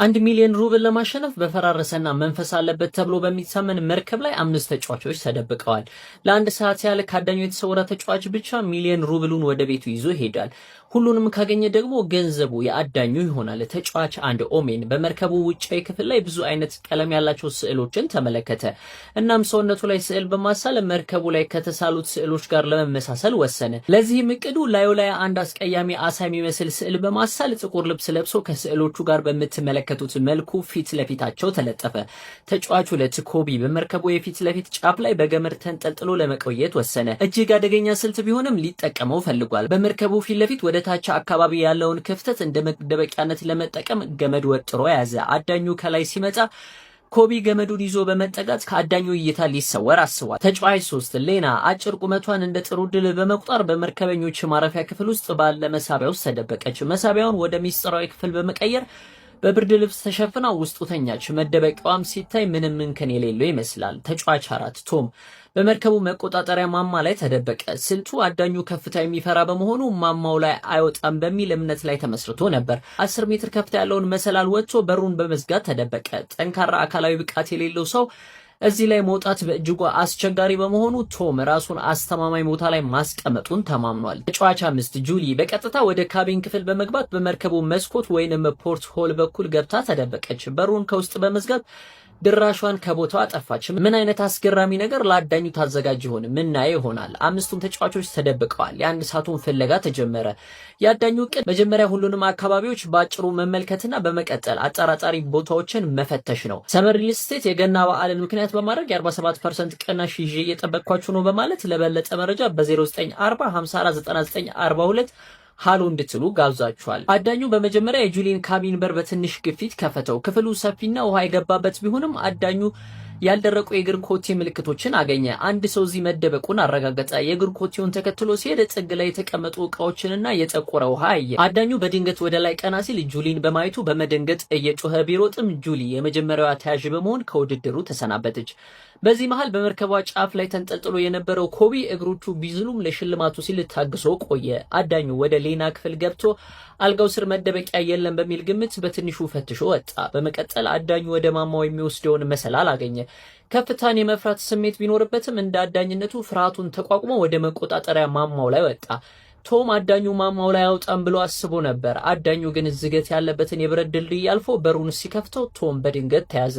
1 ሚሊዮን ሩብል ለማሸነፍ በፈራረሰና መንፈስ አለበት ተብሎ በሚታመን መርከብ ላይ 5 ተጫዋቾች ተደብቀዋል። ለአንድ ሰዓት ያህል ካዳኙ የተሰወረ ተጫዋች ብቻ ሚሊዮን ሩብሉን ወደ ቤቱ ይዞ ይሄዳል። ሁሉንም ካገኘ ደግሞ ገንዘቡ የአዳኙ ይሆናል። ተጫዋች አንድ ኦሜን በመርከቡ ውጫዊ ክፍል ላይ ብዙ አይነት ቀለም ያላቸው ስዕሎችን ተመለከተ። እናም ሰውነቱ ላይ ስዕል በማሳል መርከቡ ላይ ከተሳሉት ስዕሎች ጋር ለመመሳሰል ወሰነ። ለዚህም እቅዱ ላዩ ላይ አንድ አስቀያሚ አሳ የሚመስል ስዕል በማሳል ጥቁር ልብስ ለብሶ ከስዕሎቹ ጋር በምትመለከቱት መልኩ ፊት ለፊታቸው ተለጠፈ። ተጫዋቹ ለትኮቢ በመርከቡ የፊት ለፊት ጫፍ ላይ በገመድ ተንጠልጥሎ ለመቆየት ወሰነ። እጅግ አደገኛ ስልት ቢሆንም ሊጠቀመው ፈልጓል። በመርከቡ ፊት ለፊት ወደ ታች አካባቢ ያለውን ክፍተት እንደ መደበቂያነት ለመጠቀም ገመድ ወጥሮ ያዘ። አዳኙ ከላይ ሲመጣ ኮቢ ገመዱን ይዞ በመጠጋት ከአዳኙ እይታ ሊሰወር አስቧል። ተጫዋች 3 ሌና አጭር ቁመቷን እንደ ጥሩ ድል በመቁጠር በመርከበኞች ማረፊያ ክፍል ውስጥ ባለ መሳቢያ ውስጥ ተደበቀች። መሳቢያውን ወደ ሚስጥራዊ ክፍል በመቀየር በብርድ ልብስ ተሸፍና ውስጡ ተኛች። መደበቂያዋም ሲታይ ምንም እንከን የሌለው ይመስላል። ተጫዋች 4 ቶም በመርከቡ መቆጣጠሪያ ማማ ላይ ተደበቀ። ስልቱ አዳኙ ከፍታ የሚፈራ በመሆኑ ማማው ላይ አይወጣም በሚል እምነት ላይ ተመስርቶ ነበር። 10 ሜትር ከፍታ ያለውን መሰላል ወጥቶ በሩን በመዝጋት ተደበቀ። ጠንካራ አካላዊ ብቃት የሌለው ሰው እዚህ ላይ መውጣት በእጅጉ አስቸጋሪ በመሆኑ ቶም ራሱን አስተማማኝ ቦታ ላይ ማስቀመጡን ተማምኗል። ተጫዋች 5 ጁሊ በቀጥታ ወደ ካቢን ክፍል በመግባት በመርከቡ መስኮት ወይንም ፖርት ሆል በኩል ገብታ ተደበቀች። በሩን ከውስጥ በመዝጋት ድራሿን ከቦታው አጠፋች። ምን አይነት አስገራሚ ነገር ለአዳኙ ታዘጋጅ ይሆን? ምናየው ይሆናል። 5ቱም ተጫዋቾች ተደብቀዋል። የአንድ ሰዓቱን ፍለጋ ተጀመረ። የአዳኙ እቅድ መጀመሪያ ሁሉንም አካባቢዎች በአጭሩ መመልከትና በመቀጠል አጠራጣሪ ቦታዎችን መፈተሽ ነው። ሰመር ሪል ስቴት የገና በዓልን ምክንያት በማድረግ የ47% ቅናሽ ይዤ እየጠበቅኳችሁ ነው በማለት ለበለጠ መረጃ በ0940 549942 ሃሎ እንድትሉ ጋብዛችኋል። አዳኙ በመጀመሪያ የጁሊን ካቢን በር በትንሽ ግፊት ከፈተው። ክፍሉ ሰፊና ውሃ የገባበት ቢሆንም አዳኙ ያልደረቁ የእግር ኮቴ ምልክቶችን አገኘ። አንድ ሰው እዚህ መደበቁን አረጋገጠ። የእግር ኮቴውን ተከትሎ ሲሄድ ጥግ ላይ የተቀመጡ ዕቃዎችንና የጠቆረ ውሃ አየ። አዳኙ በድንገት ወደ ላይ ቀና ሲል ጁሊን በማየቱ በመደንገጥ እየጮኸ ቢሮጥም ጁሊ የመጀመሪያዋ ተያዥ በመሆን ከውድድሩ ተሰናበተች። በዚህ መሃል በመርከቧ ጫፍ ላይ ተንጠልጥሎ የነበረው ኮቢ እግሮቹ ቢዝሉም ለሽልማቱ ሲል ታግሶ ቆየ። አዳኙ ወደ ሌና ክፍል ገብቶ አልጋው ስር መደበቂያ የለም በሚል ግምት በትንሹ ፈትሾ ወጣ። በመቀጠል አዳኙ ወደ ማማው የሚወስደውን መሰላል አገኘ። ከፍታን የመፍራት ስሜት ቢኖርበትም እንደ አዳኝነቱ ፍርሃቱን ተቋቁሞ ወደ መቆጣጠሪያ ማማው ላይ ወጣ። ቶም አዳኙ ማማው ላይ አውጣም ብሎ አስቦ ነበር። አዳኙ ግን ዝገት ያለበትን የብረት ድልድይ አልፎ በሩን ሲከፍተው ቶም በድንገት ተያዘ።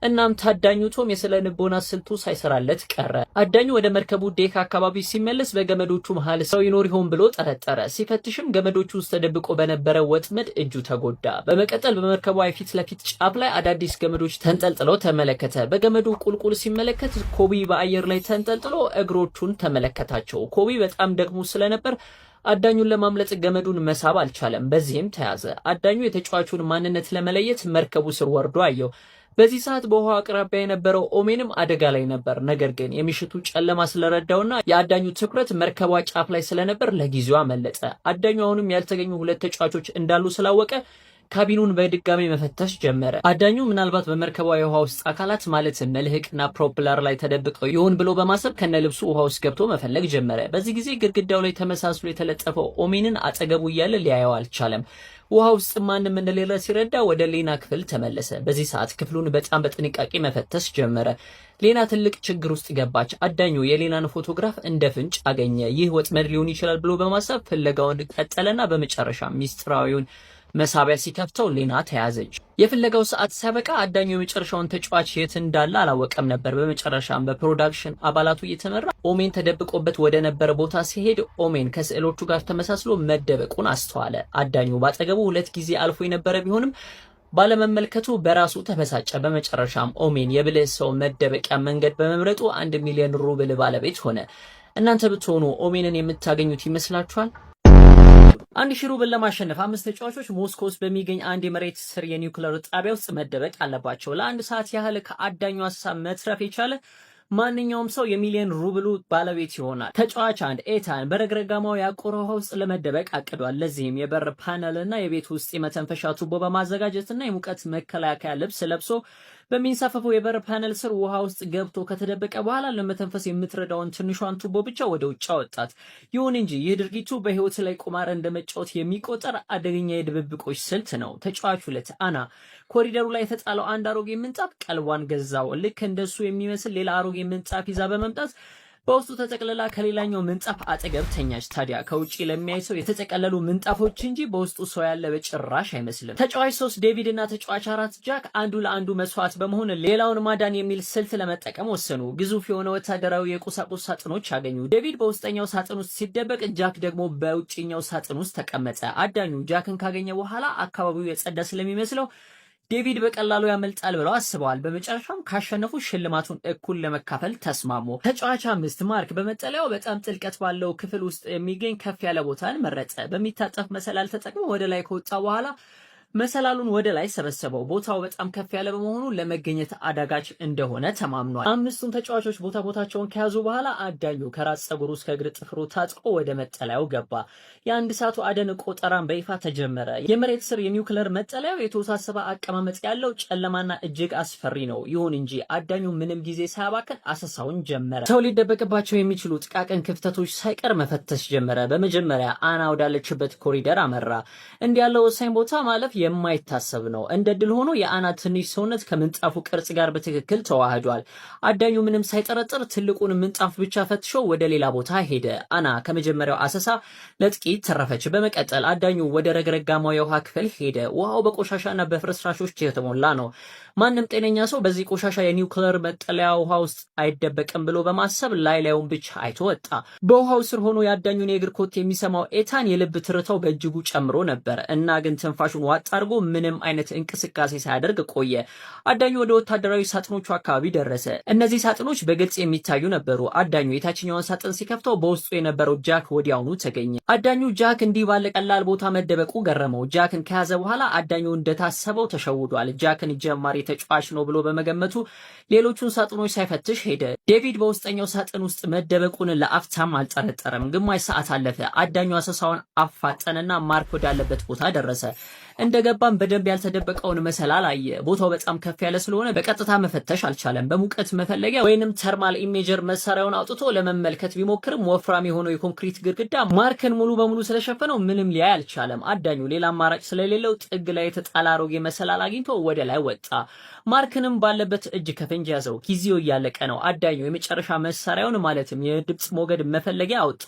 እናም ታዳኙ ቶም የስነ ልቦና ስልቱ ሳይሰራለት ቀረ። አዳኙ ወደ መርከቡ ዴክ አካባቢ ሲመለስ በገመዶቹ መሃል ሰው ይኖር ይሆን ብሎ ጠረጠረ። ሲፈትሽም ገመዶቹ ውስጥ ተደብቆ በነበረ ወጥመድ እጁ ተጎዳ። በመቀጠል በመርከቧ የፊት ለፊት ጫፍ ላይ አዳዲስ ገመዶች ተንጠልጥለው ተመለከተ። በገመዱ ቁልቁል ሲመለከት ኮቢ በአየር ላይ ተንጠልጥሎ እግሮቹን ተመለከታቸው። ኮቢ በጣም ደግሞ ስለነበር አዳኙን ለማምለጥ ገመዱን መሳብ አልቻለም። በዚህም ተያዘ። አዳኙ የተጫዋቹን ማንነት ለመለየት መርከቡ ስር ወርዶ አየው። በዚህ ሰዓት በውሃ አቅራቢያ የነበረው ኦሜንም አደጋ ላይ ነበር። ነገር ግን የምሽቱ ጨለማ ስለረዳውና የአዳኙ ትኩረት መርከቧ ጫፍ ላይ ስለነበር ለጊዜው አመለጠ። አዳኙ አሁንም ያልተገኙ 2 ተጫዋቾች እንዳሉ ስላወቀ ካቢኑን በድጋሚ መፈተሽ ጀመረ። አዳኙ ምናልባት በመርከቧ የውሃ ውስጥ አካላት ማለትም መልህቅና ፕሮፕለር ላይ ተደብቀው ይሆን ብሎ በማሰብ ከነልብሱ ውሃ ውስጥ ገብቶ መፈለግ ጀመረ። በዚህ ጊዜ ግድግዳው ላይ ተመሳስሎ የተለጠፈው ኦሜንን አጠገቡ እያለ ሊያየው አልቻለም። ውሃ ውስጥ ማንም እንደሌለ ሲረዳ ወደ ሌና ክፍል ተመለሰ። በዚህ ሰዓት ክፍሉን በጣም በጥንቃቄ መፈተሽ ጀመረ። ሌና ትልቅ ችግር ውስጥ ገባች። አዳኙ የሌናን ፎቶግራፍ እንደ ፍንጭ አገኘ። ይህ ወጥመድ ሊሆን ይችላል ብሎ በማሰብ ፍለጋውን ቀጠለና በመጨረሻ ሚስጥራዊውን መሳቢያ ሲከፍተው ሌና ተያዘች። የፍለጋው ሰዓት ሲያበቃ አዳኙ የመጨረሻውን ተጫዋች የት እንዳለ አላወቀም ነበር። በመጨረሻም በፕሮዳክሽን አባላቱ እየተመራ ኦሜን ተደብቆበት ወደ ነበረ ቦታ ሲሄድ ኦሜን ከስዕሎቹ ጋር ተመሳስሎ መደበቁን አስተዋለ። አዳኙ ባጠገቡ 2 ጊዜ አልፎ የነበረ ቢሆንም ባለመመልከቱ በራሱ ተበሳጨ። በመጨረሻም ኦሜን የብልህ ሰው መደበቂያ መንገድ በመምረጡ 1 ሚሊዮን ሩብል ባለቤት ሆነ። እናንተ ብትሆኑ ኦሜንን የምታገኙት ይመስላችኋል? 1000 ሩብል ለማሸነፍ 5 ተጫዋቾች ሞስኮ ውስጥ በሚገኝ አንድ የመሬት ስር የኒውክሌር ጣቢያ ውስጥ መደበቅ አለባቸው። ለአንድ ሰዓት ያህል ከአዳኙ ሀሳብ መትረፍ የቻለ ማንኛውም ሰው የሚሊዮን ሩብሉ ባለቤት ይሆናል። ተጫዋች 1 ኤታን በረግረጋማው ያቆረ ውሃ ውስጥ ለመደበቅ አቅዷል። ለዚህም የበር ፓነልና የቤት ውስጥ የመተንፈሻ ቱቦ በማዘጋጀትና የሙቀት መከላከያ ልብስ ለብሶ በሚንሳፈፈው የበር ፓነል ስር ውሃ ውስጥ ገብቶ ከተደበቀ በኋላ ለመተንፈስ የምትረዳውን ትንሿን ቱቦ ብቻ ወደ ውጭ አወጣት። ይሁን እንጂ ይህ ድርጊቱ በህይወት ላይ ቁማር እንደመጫወት የሚቆጠር አደገኛ የድብብቆች ስልት ነው። ተጫዋች 2 አና ኮሪደሩ ላይ የተጣለው አንድ አሮጌ ምንጣፍ ቀልቧን ገዛው። ልክ እንደሱ የሚመስል ሌላ አሮጌ ምንጣፍ ይዛ በመምጣት በውስጡ ተጠቅልላ ከሌላኛው ምንጣፍ አጠገብ ተኛች። ታዲያ ከውጪ ለሚያይ ሰው የተጠቀለሉ ምንጣፎች እንጂ በውስጡ ሰው ያለ በጭራሽ አይመስልም። ተጫዋች 3 ዴቪድ እና ተጫዋች 4 ጃክ አንዱ ለአንዱ መስዋዕት በመሆን ሌላውን ማዳን የሚል ስልት ለመጠቀም ወሰኑ። ግዙፍ የሆነ ወታደራዊ የቁሳቁስ ሳጥኖች አገኙ። ዴቪድ በውስጠኛው ሳጥን ውስጥ ሲደበቅ፣ ጃክ ደግሞ በውጭኛው ሳጥን ውስጥ ተቀመጠ። አዳኙ ጃክን ካገኘ በኋላ አካባቢው የጸዳ ስለሚመስለው ዴቪድ በቀላሉ ያመልጣል ብለው አስበዋል። በመጨረሻም ካሸነፉ ሽልማቱን እኩል ለመካፈል ተስማሙ። ተጫዋች 5 ማርክ በመጠለያው በጣም ጥልቀት ባለው ክፍል ውስጥ የሚገኝ ከፍ ያለ ቦታን መረጠ። በሚታጠፍ መሰላል ተጠቅሞ ወደ ላይ ከወጣ በኋላ መሰላሉን ወደ ላይ ሰበሰበው። ቦታው በጣም ከፍ ያለ በመሆኑ ለመገኘት አዳጋች እንደሆነ ተማምኗል። አምስቱም ተጫዋቾች ቦታቸውን ከያዙ በኋላ አዳኙ ከራስ ፀጉሩ እስከ እግር ጥፍሩ ታጥቆ ወደ መጠለያው ገባ። የአንድ ሰዓቱ አደን ቆጠራን በይፋ ተጀመረ። የመሬት ስር የኒውክለር መጠለያው የተወሳሰበ አቀማመጥ ያለው ጨለማና እጅግ አስፈሪ ነው። ይሁን እንጂ አዳኙ ምንም ጊዜ ሳያባክን አሰሳውን ጀመረ። ሰው ሊደበቅባቸው የሚችሉ ጥቃቅን ክፍተቶች ሳይቀር መፈተሽ ጀመረ። በመጀመሪያ አና ወዳለችበት ኮሪደር አመራ። እንዲህ ያለው ወሳኝ ቦታ ማለፍ የማይታሰብ ነው። እንደ ድል ሆኖ የአና ትንሽ ሰውነት ከምንጣፉ ቅርጽ ጋር በትክክል ተዋህዷል። አዳኙ ምንም ሳይጠረጥር ትልቁን ምንጣፍ ብቻ ፈትሾ ወደ ሌላ ቦታ ሄደ። አና ከመጀመሪያው አሰሳ ለጥቂት ተረፈች። በመቀጠል አዳኙ ወደ ረግረጋማው የውሃ ክፍል ሄደ። ውሃው በቆሻሻና በፍርስራሾች የተሞላ ነው። ማንም ጤነኛ ሰው በዚህ ቆሻሻ የኒውክለር መጠለያ ውሃ ውስጥ አይደበቅም ብሎ በማሰብ ላዩን ብቻ አይቶ ወጣ። በውሃው ስር ሆኖ የአዳኙን የእግር ኮት የሚሰማው ኤታን የልብ ትርታው በእጅጉ ጨምሮ ነበር እና ግን ትንፋሹን ዋጥ አድርጎ ምንም አይነት እንቅስቃሴ ሳያደርግ ቆየ። አዳኙ ወደ ወታደራዊ ሳጥኖቹ አካባቢ ደረሰ። እነዚህ ሳጥኖች በግልጽ የሚታዩ ነበሩ። አዳኙ የታችኛውን ሳጥን ሲከፍተው በውስጡ የነበረው ጃክ ወዲያውኑ ተገኘ። አዳኙ ጃክ እንዲህ ባለ ቀላል ቦታ መደበቁ ገረመው። ጃክን ከያዘ በኋላ አዳኙ እንደታሰበው ተሸውዷል። ጃክን ጀማሪ ተጫዋች ነው ብሎ በመገመቱ ሌሎቹን ሳጥኖች ሳይፈትሽ ሄደ። ዴቪድ በውስጠኛው ሳጥን ውስጥ መደበቁን ለአፍታም አልጠረጠረም። ግማሽ ሰዓት አለፈ። አዳኙ አሰሳውን አፋጠነና ማርክ ወዳለበት ቦታ ደረሰ። እንደገባም በደንብ ያልተደበቀውን መሰላል አየ። ቦታው በጣም ከፍ ያለ ስለሆነ በቀጥታ መፈተሽ አልቻለም። በሙቀት መፈለጊያ ወይንም ተርማል ኢሜጀር መሳሪያውን አውጥቶ ለመመልከት ቢሞክርም ወፍራም የሆነው የኮንክሪት ግድግዳ ማርክን ሙሉ በሙሉ ስለሸፈነው ምንም ሊያይ አልቻለም። አዳኙ ሌላ አማራጭ ስለሌለው ጥግ ላይ የተጣለ አሮጌ መሰላል አግኝቶ ወደ ላይ ወጣ። ማርክንም ባለበት እጅ ከፍንጅ ያዘው። ጊዜው እያለቀ ነው። አዳኙ የመጨረሻ መሳሪያውን ማለትም የድምጽ ሞገድ መፈለጊያ አወጣ።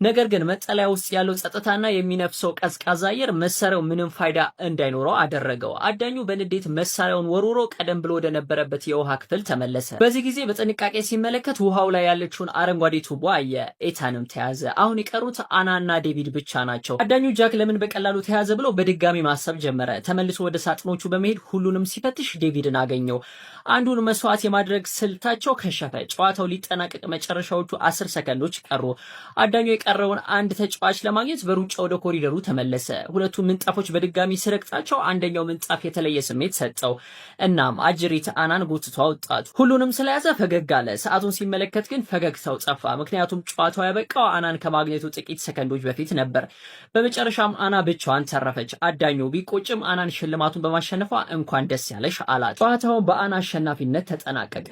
ነገር ግን መጠለያ ውስጥ ያለው ጸጥታና የሚነፍሰው ቀዝቃዛ አየር መሳሪያው ምንም ፋይዳ እንዳይኖረው አደረገው። አዳኙ በንዴት መሳሪያውን ወርውሮ ቀደም ብሎ ወደ ነበረበት የውሃ ክፍል ተመለሰ። በዚህ ጊዜ በጥንቃቄ ሲመለከት ውሃው ላይ ያለችውን አረንጓዴ ቱቦ አየ። ኤታንም ተያዘ። አሁን የቀሩት አናና ዴቪድ ብቻ ናቸው። አዳኙ ጃክ ለምን በቀላሉ ተያዘ ብሎ በድጋሚ ማሰብ ጀመረ። ተመልሶ ወደ ሳጥኖቹ በመሄድ ሁሉንም ሲፈትሽ ዴቪድን አገኘው። አንዱን መስዋዕት የማድረግ ስልታቸው ከሸፈ። ጨዋታው ሊጠናቀቅ መጨረሻዎቹ 10 ሰከንዶች ቀሩ። አዳኙ የቀረውን አንድ ተጫዋች ለማግኘት በሩጫ ወደ ኮሪደሩ ተመለሰ። ሁለቱ ምንጣፎች በድጋሚ ሲረግጣቸው አንደኛው ምንጣፍ የተለየ ስሜት ሰጠው። እናም አጅሪት አናን ጎትቶ አወጣት። ሁሉንም ስለያዘ ፈገግ አለ። ሰዓቱን ሲመለከት ግን ፈገግታው ጠፋ። ምክንያቱም ጨዋታው ያበቃው አናን ከማግኘቱ ጥቂት ሰከንዶች በፊት ነበር። በመጨረሻም አና ብቻዋን ተረፈች። አዳኙ ቢቆጭም አናን ሽልማቱን በማሸነፏ እንኳን ደስ ያለሽ አላት። ጨዋታው በአና አሸናፊነት ተጠናቀቀ።